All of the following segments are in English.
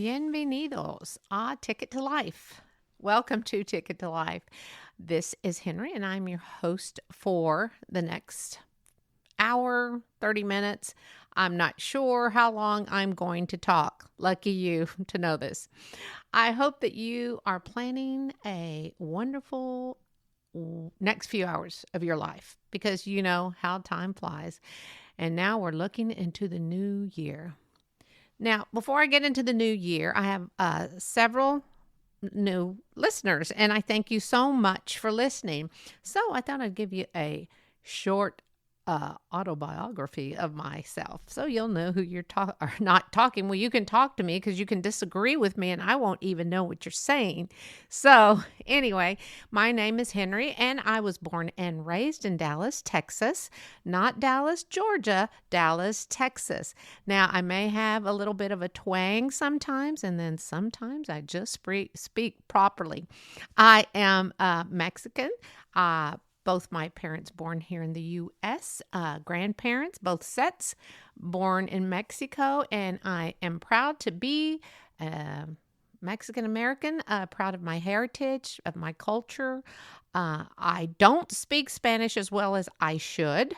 Bienvenidos a Ticket to Life. Welcome to Ticket to Life. This is Henry, and I'm your host for the next hour, 30 minutes. I'm not sure how long I'm going to talk. Lucky you to know this. I hope that you are planning a wonderful next few hours of your life because you know how time flies. And now we're looking into the new year. Now, before I get into the new year, I have several new listeners, and I thank you so much for listening. So I thought I'd give you a short autobiography of myself, so you'll know who you're not talking. Well, you can talk to me because you can disagree with me, and I won't even know what you're saying. So anyway, my name is Henry, and I was born and raised in Dallas, Texas, not Dallas, Georgia, Dallas, Texas. Now, I may have a little bit of a twang sometimes, and then sometimes I just speak properly. I am Mexican. Both my parents born here in the U.S., grandparents, both sets, born in Mexico, and I am proud to be Mexican-American, proud of my heritage, of my culture. I don't speak Spanish as well as I should.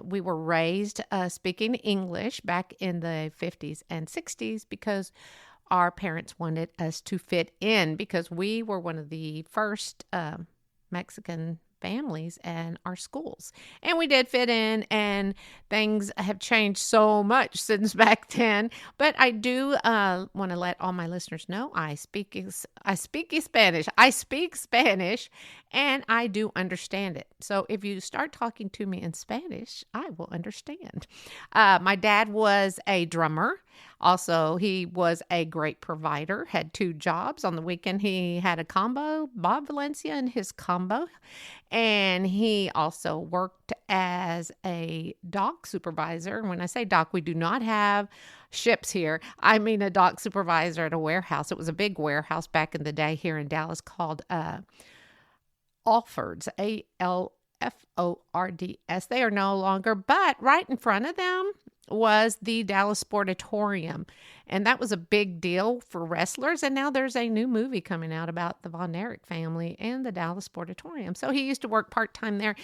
We were raised speaking English back in the 50s and 60s because our parents wanted us to fit in because we were one of the first Mexican families and our schools. And we did fit in, and things have changed so much since back then. But I do want to let all my listeners know I speak Spanish. I speak Spanish, and I do understand it. So if you start talking to me in Spanish, I will understand. My dad was a drummer. Also, he was a great provider, had 2 jobs. On the weekend, he had a combo, Bob Valencia and his combo. And he also worked as a dock supervisor. And when I say dock, we do not have ships here. I mean a dock supervisor at a warehouse. It was a big warehouse back in the day here in Dallas called Alfords, Alfords. They are no longer, but right in front of them was the Dallas Sportatorium. And that was a big deal for wrestlers. And now there's a new movie coming out about the Von Erich family and the Dallas Sportatorium. So he used to work part-time there.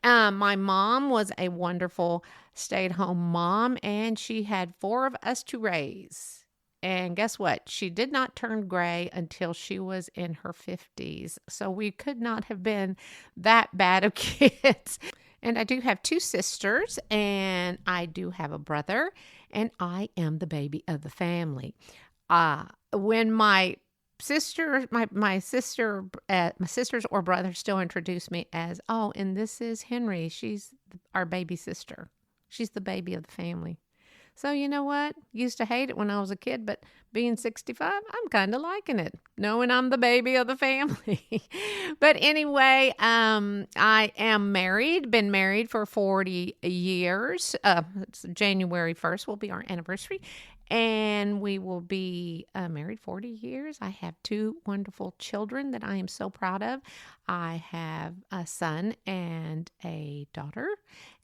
My mom was a wonderful stay-at-home mom, and she had 4 of us to raise. And guess what? She did not turn gray until she was in her 50s. So we could not have been that bad of kids. And I do have 2 sisters, and I do have a brother, and I am the baby of the family. When my sisters or brothers still introduce me as, oh, and this is Henry. She's our baby sister. She's the baby of the family. So you know what? Used to hate it when I was a kid, but being 65, I'm kind of liking it, knowing I'm the baby of the family. But anyway, I am married, been married for 40 years. It's January 1st will be our anniversary, and we will be married 40 years. I have 2 wonderful children that I am so proud of. I have a son and a daughter.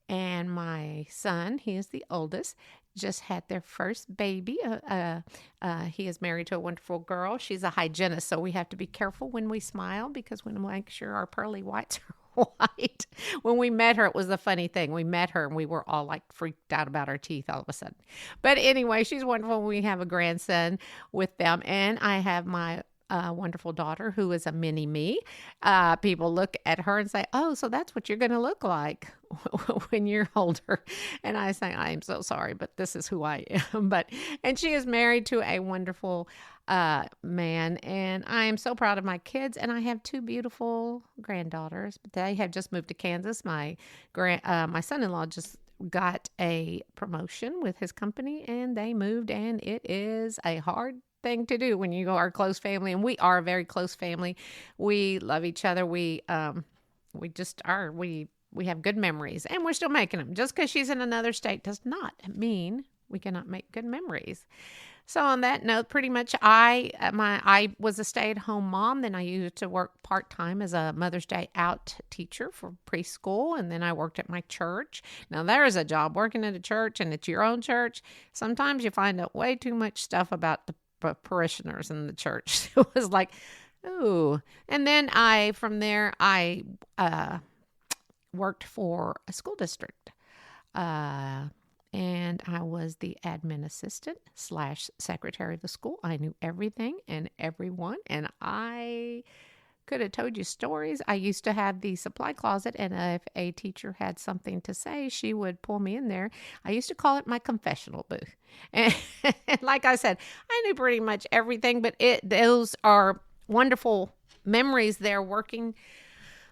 And my son, he is the oldest, just had their first baby. He is married to a wonderful girl. She's a hygienist, so we have to be careful when we smile because we want to make sure our pearly whites are white. When we met her, it was a funny thing. We met her and we were all like freaked out about our teeth all of a sudden. But anyway, she's wonderful. We have a grandson with them, and I have my wonderful daughter who is a mini me. People look at her and say, oh, so that's what you're going to look like when you're older. And I say, I am so sorry, but this is who I am. And she is married to a wonderful man, and I am so proud of my kids. And I have 2 beautiful granddaughters, but they have just moved to Kansas. My son-in-law just got a promotion with his company, and they moved, and it is a hard thing to do when you go our close family, and we are a very close family. We love each other. We just are. We have good memories, and we're still making them. Just because she's in another state does not mean we cannot make good memories. So on that note, pretty much I was a stay-at-home mom. Then I used to work part-time as a Mother's Day out teacher for preschool. And then I worked at my church. Now there is a job working at a church, and it's your own church. Sometimes you find out way too much stuff about the parishioners in the church. It was like, ooh. And then from there, I worked for a school district. And I was the admin assistant / secretary of the school. I knew everything and everyone, and I could have told you stories. I used to have the supply closet, and if a teacher had something to say, she would pull me in there. I used to call it my confessional booth. And like I said, I knew pretty much everything, but those are wonderful memories there working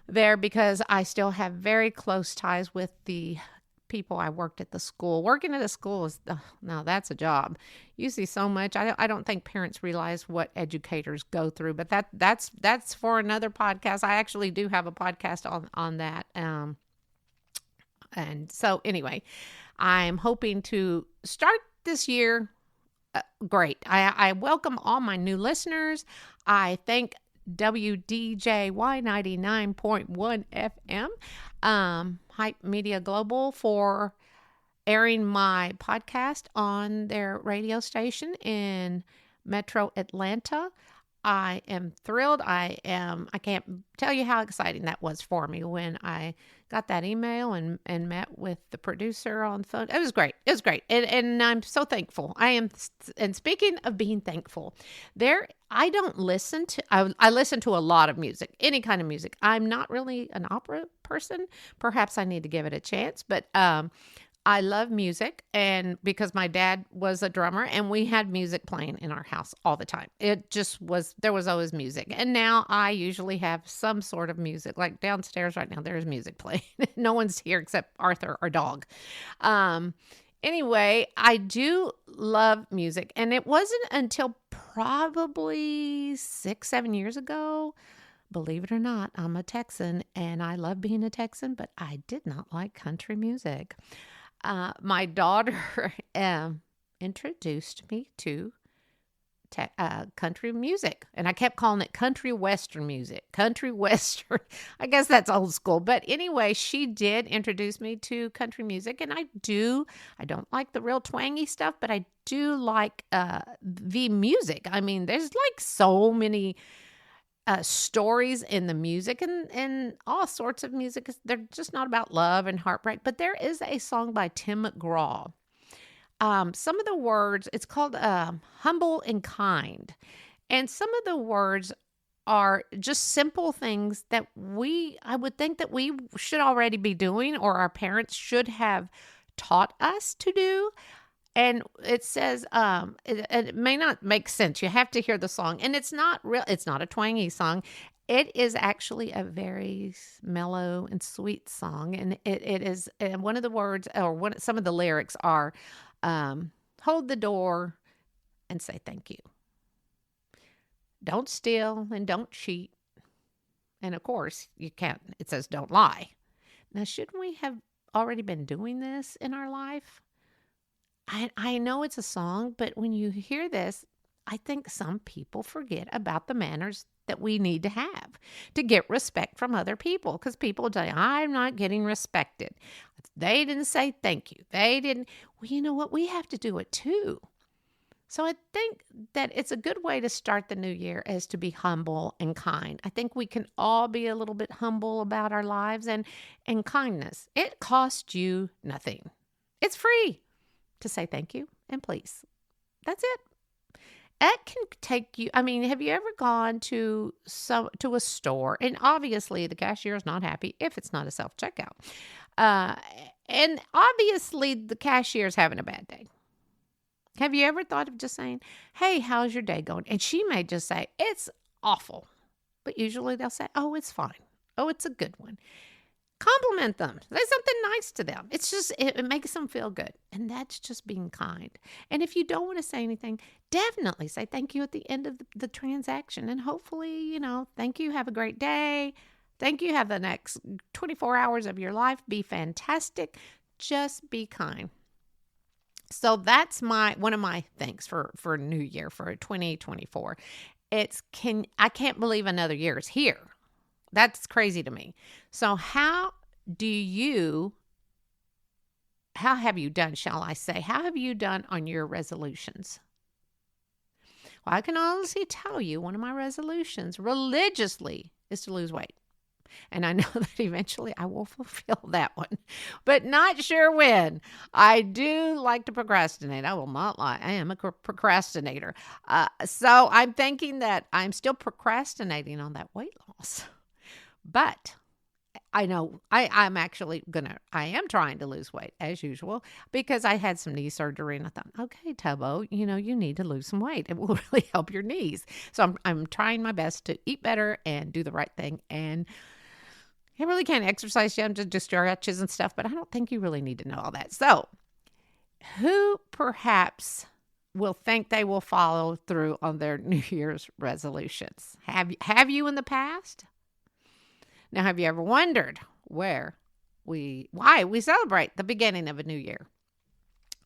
there, because I still have very close ties with the people I worked at the school. Working at a school is, now that's a job. You see so much. I don't think parents realize what educators go through, but that's for another podcast. I actually do have a podcast on that. And so anyway, I'm hoping to start this year great. I welcome all my new listeners. I thank WDJY 99.1 FM, Hype Media Global, for airing my podcast on their radio station in Metro Atlanta. I am thrilled. I can't tell you how exciting that was for me when I got that email and met with the producer on the phone. It was great. It was great. And I'm so thankful. And speaking of being thankful, I don't listen to, I listen to a lot of music, any kind of music. I'm not really an opera person. Perhaps I need to give it a chance, but, I love music, and because my dad was a drummer and we had music playing in our house all the time. There was always music. And now I usually have some sort of music, like downstairs right now, there's music playing. No one's here except Arthur, our dog. Anyway, I do love music, and it wasn't until probably 6-7 years ago. Believe it or not, I'm a Texan, and I love being a Texan, but I did not like country music. My daughter introduced me to country music, and I kept calling it country western music. Country western. I guess that's old school. But anyway, she did introduce me to country music, and I don't like the real twangy stuff, but I do like the music. I mean, there's like so many stories in the music, and all sorts of music. They're just not about love and heartbreak, but there is a song by Tim McGraw. Some of the words, it's called Humble and Kind. And some of the words are just simple things that I would think that we should already be doing, or our parents should have taught us to do. And it says, it may not make sense. You have to hear the song. And it's not a twangy song. It is actually a very mellow and sweet song. And it is, and one of the words, or some of the lyrics are, hold the door and say thank you. Don't steal and don't cheat. And of course, it says don't lie. Now, shouldn't we have already been doing this in our life? I know it's a song, but when you hear this, I think some people forget about the manners that we need to have to get respect from other people, because people say, I'm not getting respected. They didn't say thank you. They didn't. Well, you know what? We have to do it too. So I think that it's a good way to start the new year is to be humble and kind. I think we can all be a little bit humble about our lives and kindness. It costs you nothing. It's free to say thank you and please. That's it. It can take you, I mean, have you ever gone to a store, and obviously the cashier is not happy if it's not a self-checkout. And obviously the cashier is having a bad day. Have you ever thought of just saying, hey, how's your day going? And she may just say, it's awful. But usually they'll say, oh, it's fine. Oh, it's a good one. Compliment them. Say something nice to them. It's just, it makes them feel good. And that's just being kind. And if you don't want to say anything, definitely say thank you at the end of the transaction. And hopefully, thank you. Have a great day. Thank you. Have the next 24 hours of your life. Be fantastic. Just be kind. So that's one of my thanks for New Year, for 2024. I can't believe another year is here. That's crazy to me. So how have you done, shall I say? How have you done on your resolutions? Well, I can honestly tell you one of my resolutions religiously is to lose weight. And I know that eventually I will fulfill that one, but not sure when. I do like to procrastinate. I will not lie. I am a procrastinator. So I'm thinking that I'm still procrastinating on that weight loss. But I know I'm actually I am trying to lose weight as usual because I had some knee surgery and I thought, okay, Tubbo, you need to lose some weight. It will really help your knees. So I'm trying my best to eat better and do the right thing. And I really can't exercise yet. I'm just stretches and stuff, but I don't think you really need to know all that. So who perhaps will think they will follow through on their New Year's resolutions? Have you in the past? Now, have you ever wondered why we celebrate the beginning of a new year?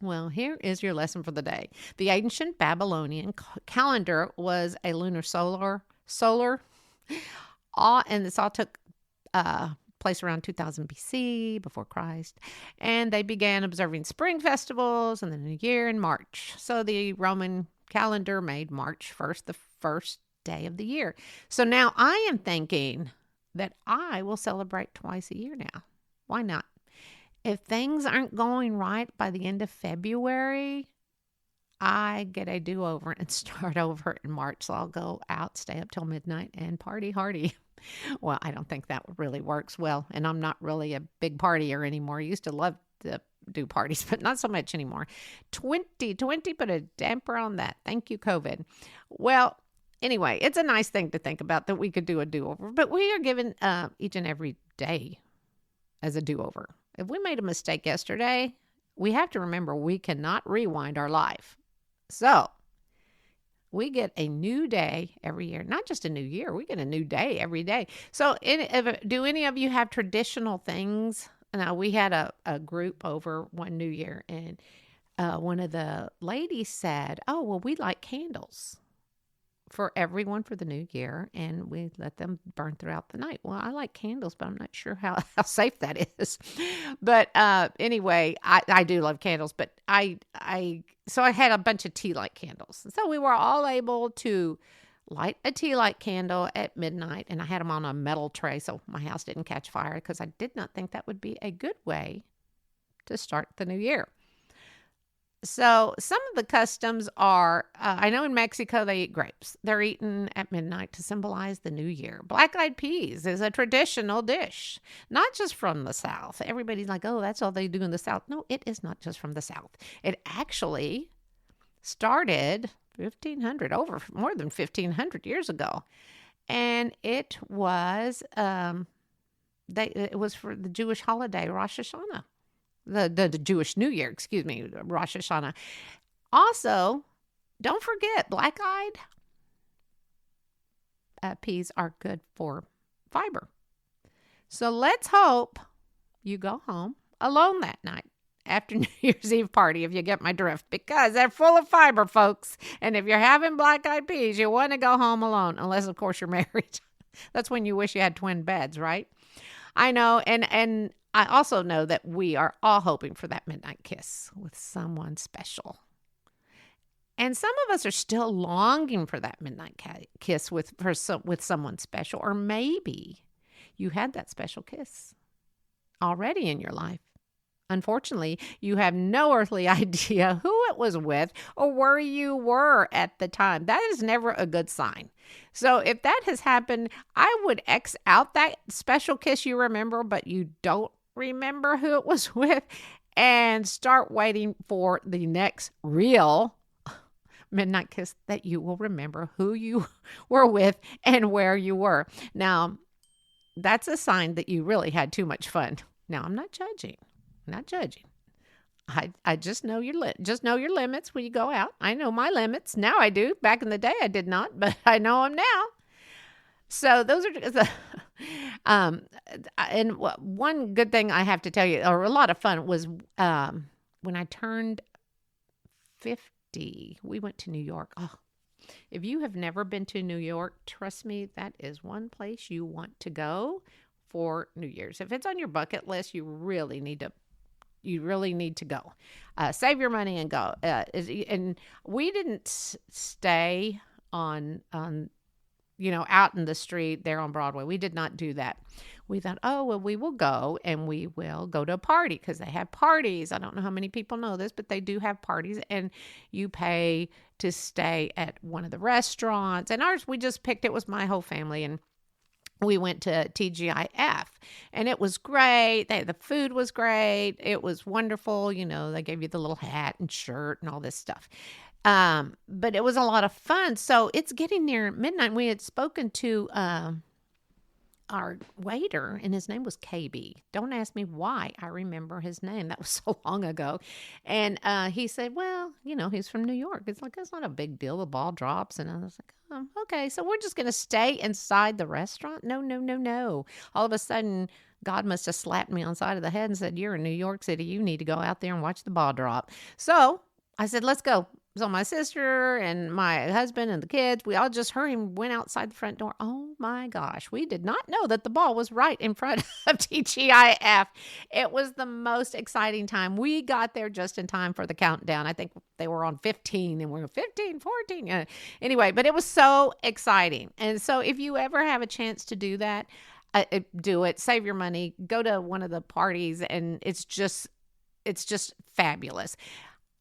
Well, here is your lesson for the day. The ancient Babylonian calendar was a lunar solar, and this all took place around 2000 BC, before Christ, and they began observing spring festivals and the new year in March. So the Roman calendar made March 1st the first day of the year. So now I am thinking that I will celebrate twice a year now. Why not? If things aren't going right by the end of February, I get a do-over and start over in March. So I'll go out, stay up till midnight, and party hardy. Well, I don't think that really works well, and I'm not really a big partier anymore. I used to love to do parties, but not so much anymore. 2020 put a damper on that. Thank you, COVID. Well, anyway, it's a nice thing to think about that we could do a do-over, but we are given each and every day as a do-over. If we made a mistake yesterday, we have to remember we cannot rewind our life. So we get a new day every year, not just a new year. We get a new day every day. So do any of you have traditional things? Now, we had a group over one New Year, and one of the ladies said, oh, well, we light candles for everyone for the new year, and we let them burn throughout the night. Well, I like candles, but I'm not sure how safe that is. But anyway, I do love candles, but so I had a bunch of tea light candles. So we were all able to light a tea light candle at midnight, and I had them on a metal tray so my house didn't catch fire, because I did not think that would be a good way to start the new year. So some of the customs are, I know in Mexico they eat grapes. They're eaten at midnight to symbolize the new year. Black-eyed peas is a traditional dish, not just from the South. Everybody's like, oh, that's all they do in the South. No, it is not just from the South. It actually started over more than 1,500 years ago. And it was, it was for the Jewish holiday, Rosh Hashanah. The Jewish New Year, Rosh Hashanah. Also, don't forget, black-eyed peas are good for fiber. So let's hope you go home alone that night after New Year's Eve party, if you get my drift, because they're full of fiber, folks. And if you're having black-eyed peas, you want to go home alone, unless, of course, you're married. That's when you wish you had twin beds, right? I know, and I also know that we are all hoping for that midnight kiss with someone special. And some of us are still longing for that midnight kiss with someone special. Or maybe you had that special kiss already in your life. Unfortunately, you have no earthly idea who it was with or where you were at the time. That is never a good sign. So if that has happened, I would X out that special kiss you remember, but you don't remember who it was with, and start waiting for the next real midnight kiss that you will remember who you were with and where you were. Now, that's a sign that you really had too much fun. Now, I'm not judging. I just know your limits when you go out. I know my limits. Now I do. Back in the day, I did not, but I know them now. So those are the, and one good thing I have to tell you, or a lot of fun, was when I turned 50, we went to New York. Oh, if you have never been to New York, trust me, that is one place you want to go for New Year's. If it's on your bucket list, you really need to you really need to go. Save your money and go. And we didn't stay on out in the street there on Broadway. We did not do that. We thought, oh, well, we will go and we will go to a party because they have parties. I don't know how many people know this, but they do have parties, and you pay to stay at one of the restaurants. And ours, we just picked, it was my whole family, and we went to TGIF, and it was great. The food was great. It was wonderful. They gave you the little hat and shirt and all this stuff. But it was a lot of fun. So it's getting near midnight. We had spoken to our waiter, and his name was KB. Don't ask me why I remember his name. That was so long ago. And he said, well, he's from New York. It's like, it's not a big deal. The ball drops. And I was like, oh, okay. So we're just going to stay inside the restaurant? No, no, no, no. All of a sudden, God must have slapped me on the side of the head and said, you're in New York City. You need to go out there and watch the ball drop. So I said, let's go. So my sister and my husband and the kids, we all just hurried and went outside the front door. Oh my gosh, we did not know that the ball was right in front of TGIF. It was the most exciting time. We got there just in time for the countdown. I think they were on 15 and we were 15, 14. Anyway, but it was so exciting. And so if you ever have a chance to do that, do it. Save your money. Go to one of the parties, and it's just fabulous.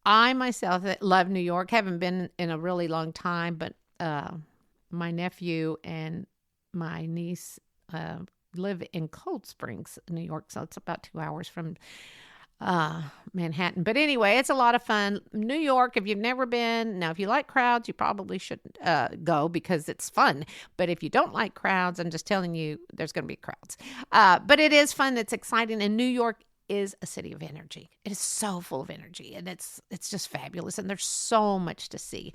I myself love New York. Haven't been in a really long time, but my nephew and my niece live in Cold Springs, New York, so it's about 2 hours from Manhattan. But anyway, it's a lot of fun. New York, if you've never been, now if you like crowds, you probably should go because it's fun. But if you don't like crowds, I'm just telling you, there's going to be crowds. But it is fun. It's exciting. And New York is a city of energy. It is so full of energy, and it's just fabulous. And there's so much to see.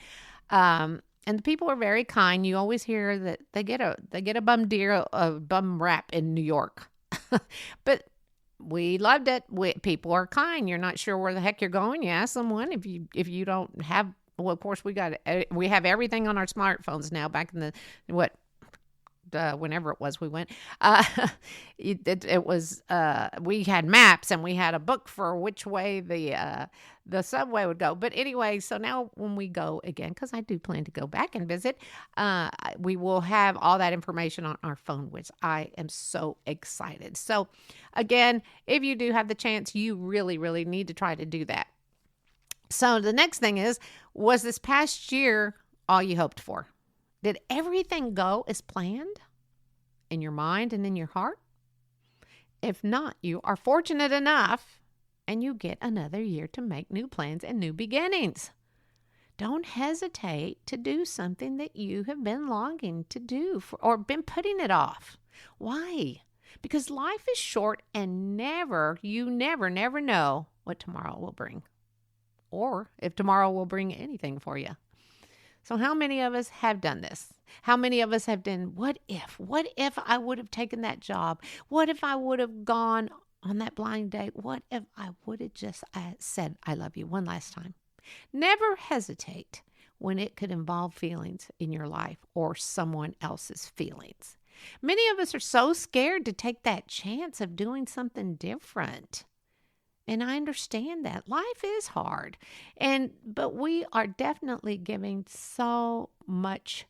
And the people are very kind. You always hear that they get a bum rap in New York, but we loved it. People are kind. You're not sure where the heck you're going. You ask someone. If you don't have, well, of course we have everything on our smartphones now. Back in whenever it was we went, it was we had maps, and we had a book for which way the subway would go. But anyway, so now when we go again, because I do plan to go back and visit, we will have all that information on our phone, which I am so excited. So again, if you do have the chance, you really, really need to try to do that. So the next thing was this past year all you hoped for? Did everything go as planned in your mind and in your heart? If not, you are fortunate enough, and you get another year to make new plans and new beginnings. Don't hesitate to do something that you have been longing to do or been putting it off. Why? Because life is short, and you never know what tomorrow will bring, or if tomorrow will bring anything for you. So how many of us have done this? How many of us have done, what if I would have taken that job? What if I would have gone on that blind date? What if I would have just said, I love you one last time? Never hesitate when it could involve feelings in your life or someone else's feelings. Many of us are so scared to take that chance of doing something different. And I understand that. Life is hard. But we are definitely giving so much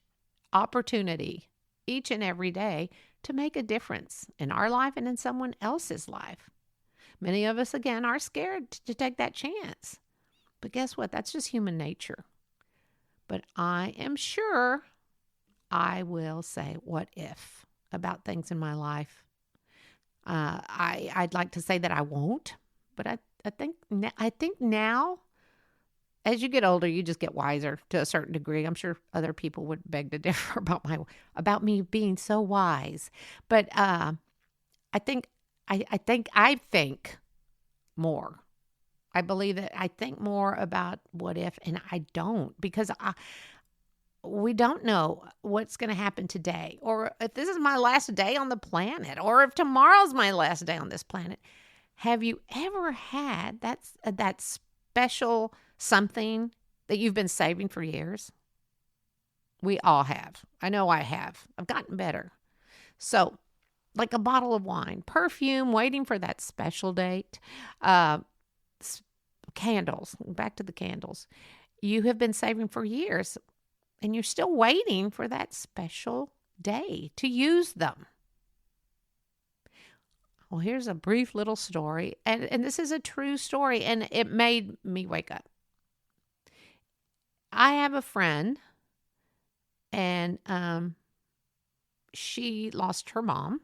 opportunity each and every day to make a difference in our life and in someone else's life. Many of us, again, are scared to take that chance. But guess what? That's just human nature. But I am sure I will say, what if, about things in my life. I'd like to say that I won't. But I think now, as you get older, you just get wiser to a certain degree. I'm sure other people would beg to differ about me being so wise. But I think more. I believe that I think more about what if, and I don't, because we don't know what's going to happen today, or if this is my last day on the planet, or if tomorrow's my last day on this planet. Have you ever had that special something that you've been saving for years? We all have. I know I have. I've gotten better. So, like a bottle of wine, perfume, waiting for that special date. Candles, back to the candles. You have been saving for years and you're still waiting for that special day to use them. Well, here's a brief little story, and this is a true story, and it made me wake up. I have a friend, and she lost her mom.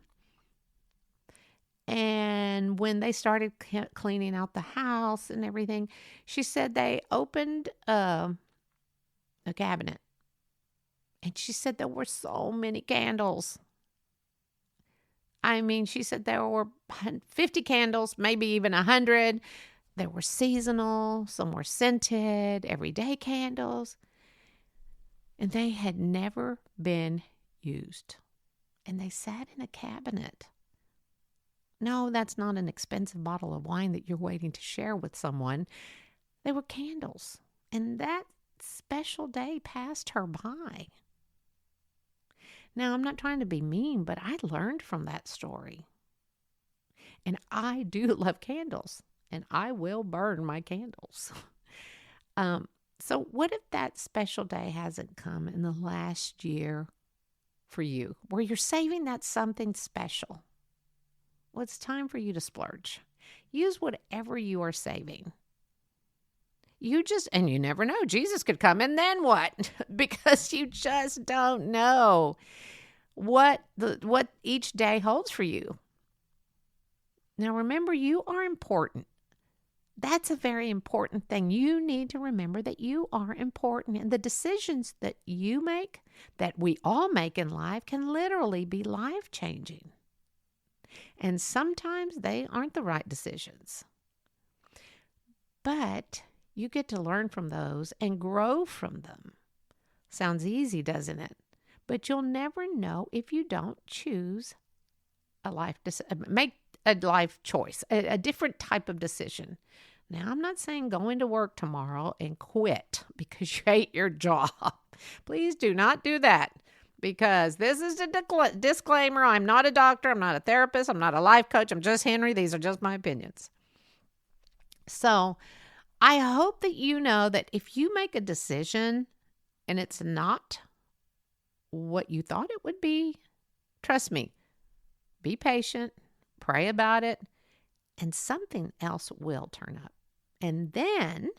And when they started cleaning out the house and everything, she said they opened a cabinet. And she said there were so many candles. I mean, she said there were 50 candles, maybe even 100. There were seasonal, some were scented, everyday candles. And they had never been used. And they sat in a cabinet. No, that's not an expensive bottle of wine that you're waiting to share with someone. They were candles. And that special day passed her by. Now, I'm not trying to be mean, but I learned from that story. And I do love candles. And I will burn my candles. So what if that special day hasn't come in the last year for you, where you're saving that something special? Well, it's time for you to splurge. Use whatever you are saving. And you never know. Jesus could come, and then what? Because you just don't know what each day holds for you. Now, remember, you are important. That's a very important thing. You need to remember that you are important, and the decisions that you make, that we all make in life, can literally be life-changing. And sometimes they aren't the right decisions. But you get to learn from those and grow from them. Sounds easy, doesn't it? But you'll never know if you don't choose make a life choice, a different type of decision. Now, I'm not saying go into work tomorrow and quit because you hate your job. Please do not do that. Because this is a disclaimer. I'm not a doctor. I'm not a therapist. I'm not a life coach. I'm just Henry. These are just my opinions. So I hope that you know that if you make a decision and it's not what you thought it would be, trust me, be patient, pray about it, and something else will turn up. And then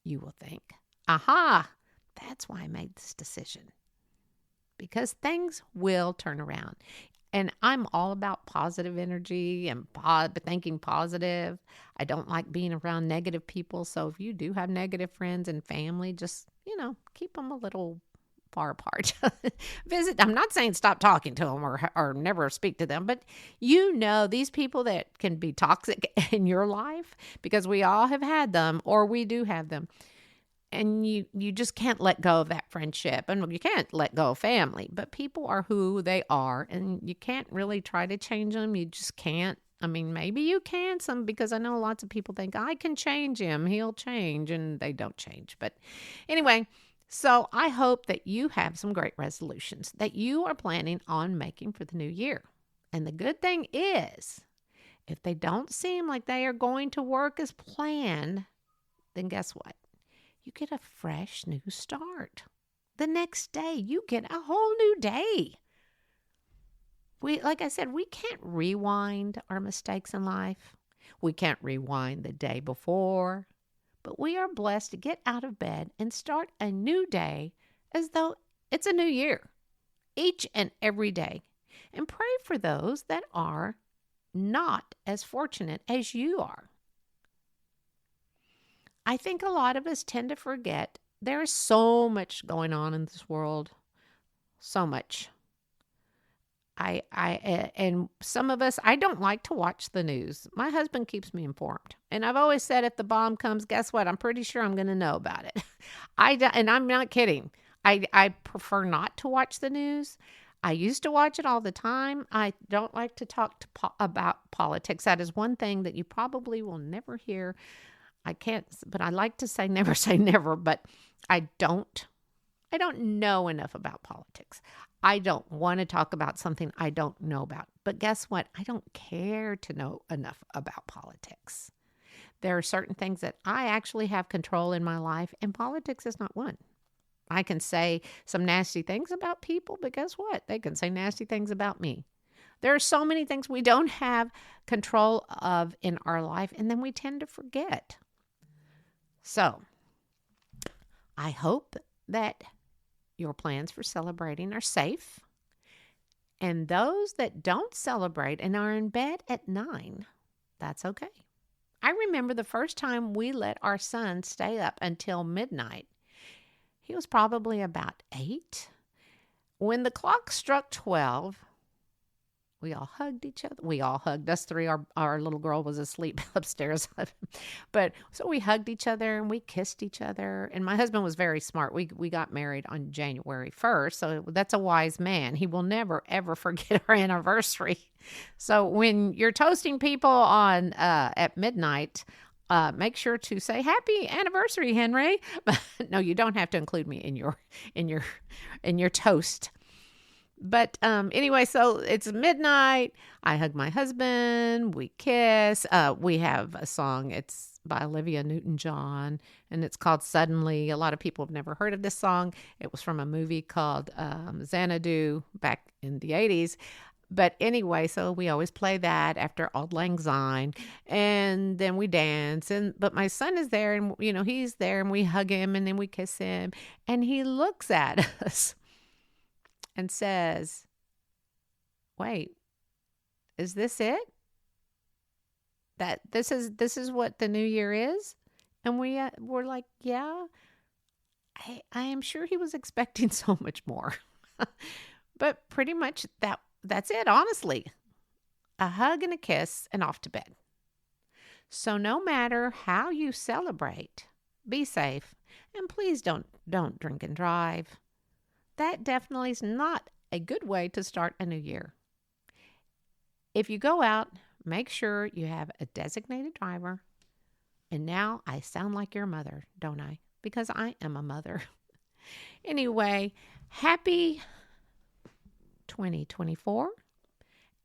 you will think, aha, that's why I made this decision. Because things will turn around. And I'm all about positive energy and thinking positive. I don't like being around negative people. So if you do have negative friends and family, just, keep them a little far apart. Visit. I'm not saying stop talking to them or never speak to them, but these people that can be toxic in your life, because we all have had them, or we do have them. And you just can't let go of that friendship. And you can't let go of family. But people are who they are. And you can't really try to change them. You just can't. I mean, maybe you can because I know lots of people think, I can change him. He'll change. And they don't change. But anyway, so I hope that you have some great resolutions that you are planning on making for the new year. And the good thing is, if they don't seem like they are going to work as planned, then guess what? You get a fresh new start. The next day, you get a whole new day. Like I said, we can't rewind our mistakes in life. We can't rewind the day before. But we are blessed to get out of bed and start a new day as though it's a new year, each and every day. And pray for those that are not as fortunate as you are. I think a lot of us tend to forget there is so much going on in this world. So much. And some of us, I don't like to watch the news. My husband keeps me informed. And I've always said if the bomb comes, guess what? I'm pretty sure I'm going to know about it. And I'm not kidding. I prefer not to watch the news. I used to watch it all the time. I don't like to talk about politics. That is one thing that you probably will never hear. But I like to say never, but I don't know enough about politics. I don't want to talk about something I don't know about. But guess what? I don't care to know enough about politics. There are certain things that I actually have control in my life, and politics is not one. I can say some nasty things about people, but guess what? They can say nasty things about me. There are so many things we don't have control of in our life, and then we tend to forget. So, I hope that your plans for celebrating are safe. And those that don't celebrate and are in bed at 9, that's okay. I remember the first time we let our son stay up until midnight. He was probably about 8. When the clock struck 12, we all hugged each other. We all hugged. Us three. Our little girl was asleep upstairs. But so we hugged each other and we kissed each other. And my husband was very smart. We got married on January 1st. So that's a wise man. He will never, ever forget our anniversary. So when you're toasting people on at midnight, make sure to say happy anniversary, Henry. No, you don't have to include me in your toast. But anyway, so it's midnight. I hug my husband. We kiss. We have a song. It's by Olivia Newton-John, and it's called Suddenly. A lot of people have never heard of this song. It was from a movie called Xanadu back in the 80s. But anyway, so we always play that after Auld Lang Syne, and then we dance. But my son is there, and he's there, and we hug him, and then we kiss him, and he looks at us and says, "Wait, is this it? That this is what the new year is?" And we're like, "Yeah." I am sure he was expecting so much more, but pretty much that's it. Honestly, a hug and a kiss and off to bed. So no matter how you celebrate, be safe, and please don't drink and drive. That definitely is not a good way to start a new year. If you go out, make sure you have a designated driver. And now I sound like your mother, don't I? Because I am a mother. Anyway, happy 2024.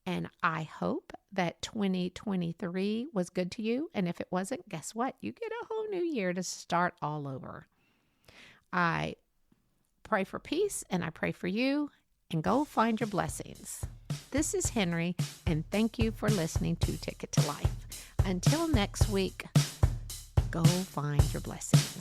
And I hope that 2023 was good to you. And if it wasn't, guess what? You get a whole new year to start all over. I pray for peace, and I pray for you, and go find your blessings. This is Henry, and thank you for listening to Ticket to Life. Until next week, go find your blessings.